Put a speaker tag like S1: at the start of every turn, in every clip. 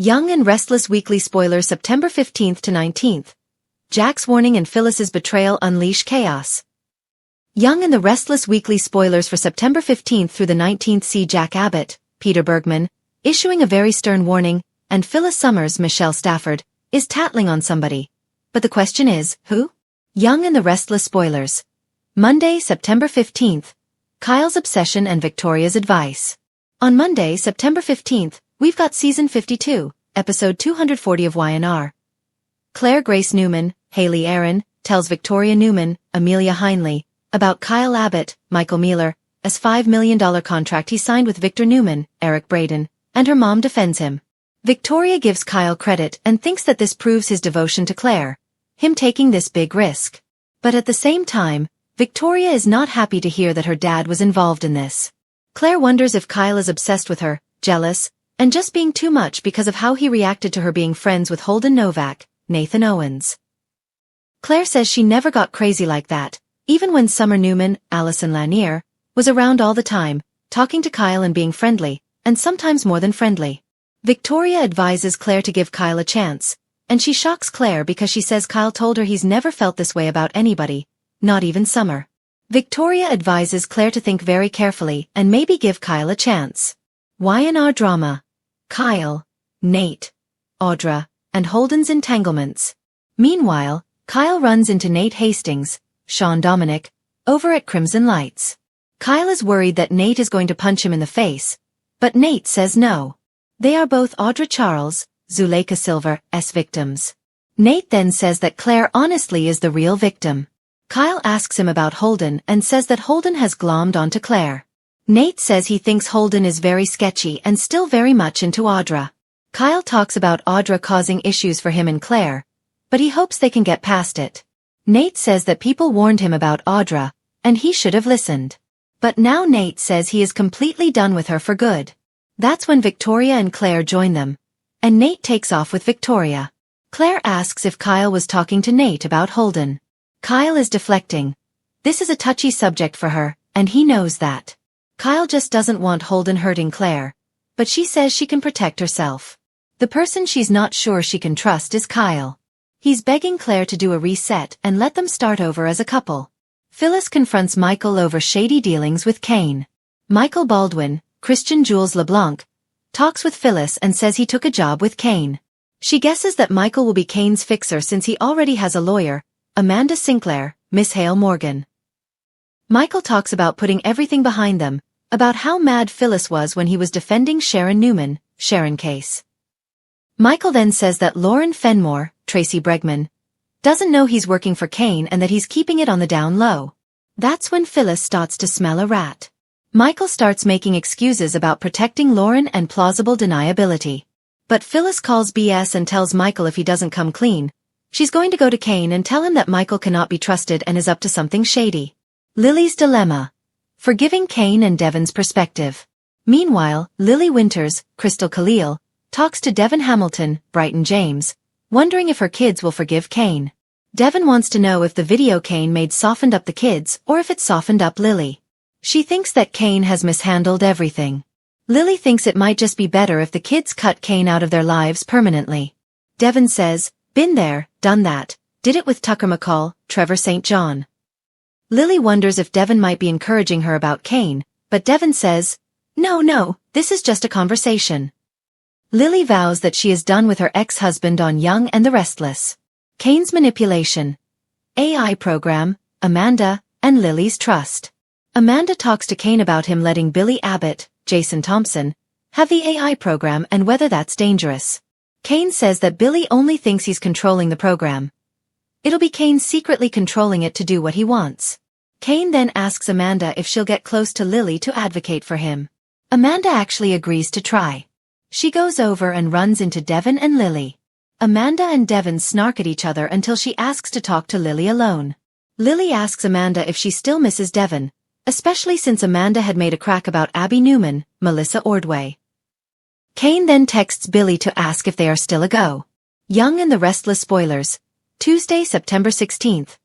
S1: Young and Restless weekly spoilers September 15th to 19th. Jack's warning and Phyllis's betrayal unleash chaos. Young and the Restless weekly spoilers for September 15th through the 19th see Jack Abbott, Peter Bergman, issuing a very stern warning, and Phyllis Summers, Michelle Stafford, is tattling on somebody. But the question is, who? Young and the Restless spoilers. Monday, September 15th. Kyle's obsession and Victoria's advice. On Monday, September 15th, we've got Season 52, Episode 240 of YNR. Claire Grace Newman, Haley Aaron, tells Victoria Newman, Amelia Heinley, about Kyle Abbott, Michael Mealer, as $5 million contract he signed with Victor Newman, Eric Braden, and her mom defends him. Victoria gives Kyle credit and thinks that this proves his devotion to Claire, him taking this big risk. But at the same time, Victoria is not happy to hear that her dad was involved in this. Claire wonders if Kyle is obsessed with her, jealous, and just being too much because of how he reacted to her being friends with Holden Novak, Nathan Owens. Claire says she never got crazy like that, even when Summer Newman, Allison Lanier, was around all the time, talking to Kyle and being friendly, and sometimes more than friendly. Victoria advises Claire to give Kyle a chance, and she shocks Claire because she says Kyle told her he's never felt this way about anybody, not even Summer. Victoria advises Claire to think very carefully and maybe give Kyle a chance. YNR drama. Kyle, Nate, Audra, and Holden's entanglements. Meanwhile, Kyle runs into Nate Hastings, Sean Dominic, over at Crimson Lights. Kyle is worried that Nate is going to punch him in the face, but Nate says no. They are both Audra Charles, Zuleika Silver's victims. Nate then says that Claire honestly is the real victim. Kyle asks him about Holden and says that Holden has glommed onto Claire. Nate says he thinks Holden is very sketchy and still very much into Audra. Kyle talks about Audra causing issues for him and Claire, but he hopes they can get past it. Nate says that people warned him about Audra, and he should have listened. But now Nate says he is completely done with her for good. That's when Victoria and Claire join them, and Nate takes off with Victoria. Claire asks if Kyle was talking to Nate about Holden. Kyle is deflecting. This is a touchy subject for her, and he knows that. Kyle just doesn't want Holden hurting Claire, but she says she can protect herself. The person she's not sure she can trust is Kyle. He's begging Claire to do a reset and let them start over as a couple. Phyllis confronts Michael over shady dealings with Kane. Michael Baldwin, Christian Jules LeBlanc, talks with Phyllis and says he took a job with Kane. She guesses that Michael will be Kane's fixer since he already has a lawyer, Amanda Sinclair, Miss Hale Morgan. Michael talks about putting everything behind them, about how mad Phyllis was when he was defending Sharon Newman, Sharon case. Michael then says that Lauren Fenmore, Tracy Bregman, doesn't know he's working for Kane and that he's keeping it on the down low. That's when Phyllis starts to smell a rat. Michael starts making excuses about protecting Lauren and plausible deniability. But Phyllis calls BS and tells Michael if he doesn't come clean, she's going to go to Kane and tell him that Michael cannot be trusted and is up to something shady. Lily's dilemma. Forgiving Kane and Devon's perspective. Meanwhile, Lily Winters, Crystal Khalil, talks to Devon Hamilton, Brighton James, wondering if her kids will forgive Kane. Devon wants to know if the video Kane made softened up the kids or if it softened up Lily. She thinks that Kane has mishandled everything. Lily thinks it might just be better if the kids cut Kane out of their lives permanently. Devon says, been there, done that, did it with Tucker McCall, Trevor St. John. Lily wonders if Devon might be encouraging her about Kane, but Devon says, no, this is just a conversation. Lily vows that she is done with her ex-husband on Young and the Restless. Kane's manipulation. AI program, Amanda, and Lily's trust. Amanda talks to Kane about him letting Billy Abbott, Jason Thompson, have the AI program and whether that's dangerous. Kane says that Billy only thinks he's controlling the program. It'll be Kane secretly controlling it to do what he wants. Kane then asks Amanda if she'll get close to Lily to advocate for him. Amanda actually agrees to try. She goes over and runs into Devon and Lily. Amanda and Devon snark at each other until she asks to talk to Lily alone. Lily asks Amanda if she still misses Devon, especially since Amanda had made a crack about Abby Newman, Melissa Ordway. Kane then texts Billy to ask if they are still a go. Young and the Restless spoilers. Tuesday, September 16th.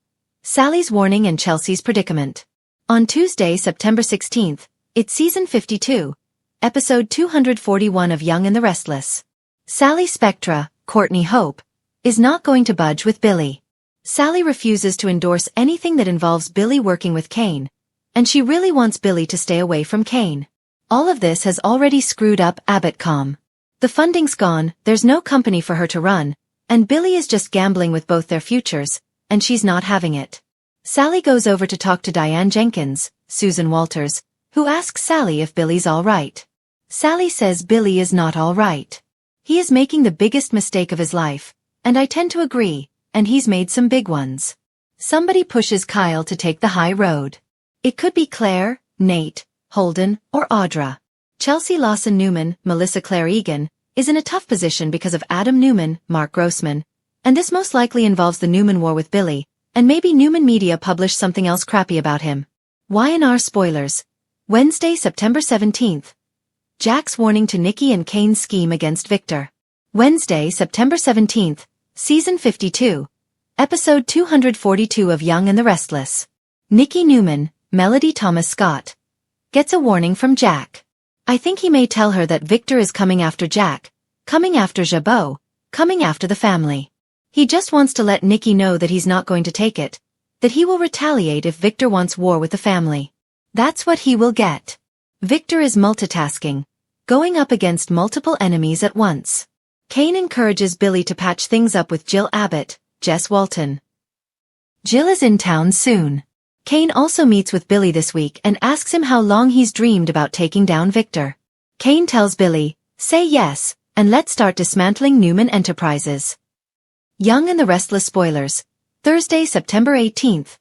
S1: Sally's warning and Chelsea's predicament. On Tuesday, September 16th, it's Season 52, Episode 241 of Young and the Restless. Sally Spectra, Courtney Hope, is not going to budge with Billy. Sally refuses to endorse anything that involves Billy working with Kane, and she really wants Billy to stay away from Kane. All of this has already screwed up Abbott.com. The funding's gone, there's no company for her to run, and Billy is just gambling with both their futures, and she's not having it. Sally goes over to talk to Diane Jenkins, Susan Walters, who asks Sally if Billy's all right. Sally says Billy is not all right. He is making the biggest mistake of his life, and I tend to agree, and he's made some big ones. Somebody pushes Kyle to take the high road. It could be Claire, Nate, Holden, or Audra. Chelsea Lawson Newman, Melissa Claire Egan, is in a tough position because of Adam Newman, Mark Grossman, and this most likely involves the Newman war with Billy, and maybe Newman Media published something else crappy about him. Y&R spoilers. Wednesday, September 17th. Jack's warning to Nikki and Kane's scheme against Victor. Wednesday, September 17th, Season 52, Episode 242 of Young and the Restless. Nikki Newman, Melody Thomas Scott, gets a warning from Jack. I think he may tell her that Victor is coming after Jack, coming after Jabot, coming after the family. He just wants to let Nikki know that he's not going to take it, that he will retaliate if Victor wants war with the family. That's what he will get. Victor is multitasking, going up against multiple enemies at once. Kane encourages Billy to patch things up with Jill Abbott, Jess Walton. Jill is in town soon. Kane also meets with Billy this week and asks him how long he's dreamed about taking down Victor. Kane tells Billy, say yes, and let's start dismantling Newman Enterprises. Young and the Restless spoilers. Thursday, September 18th.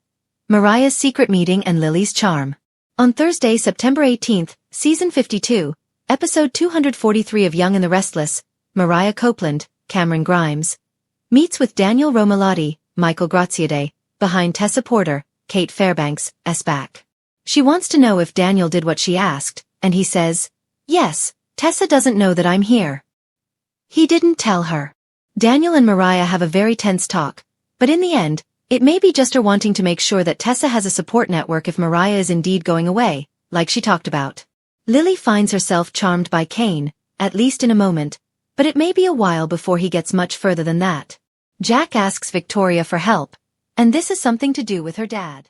S1: Mariah's secret meeting and Lily's charm. On Thursday, September 18th, Season 52, Episode 243 of Young and the Restless, Mariah Copeland, Cameron Grimes, meets with Daniel Romalotti, Michael Graziade, behind Tessa Porter, Kate Fairbanks, back. She wants to know if Daniel did what she asked, and he says, yes, Tessa doesn't know that I'm here. He didn't tell her. Daniel and Mariah have a very tense talk, but in the end, it may be just her wanting to make sure that Tessa has a support network if Mariah is indeed going away, like she talked about. Lily finds herself charmed by Kane, at least in a moment, but it may be a while before he gets much further than that. Jack asks Victoria for help, and this is something to do with her dad.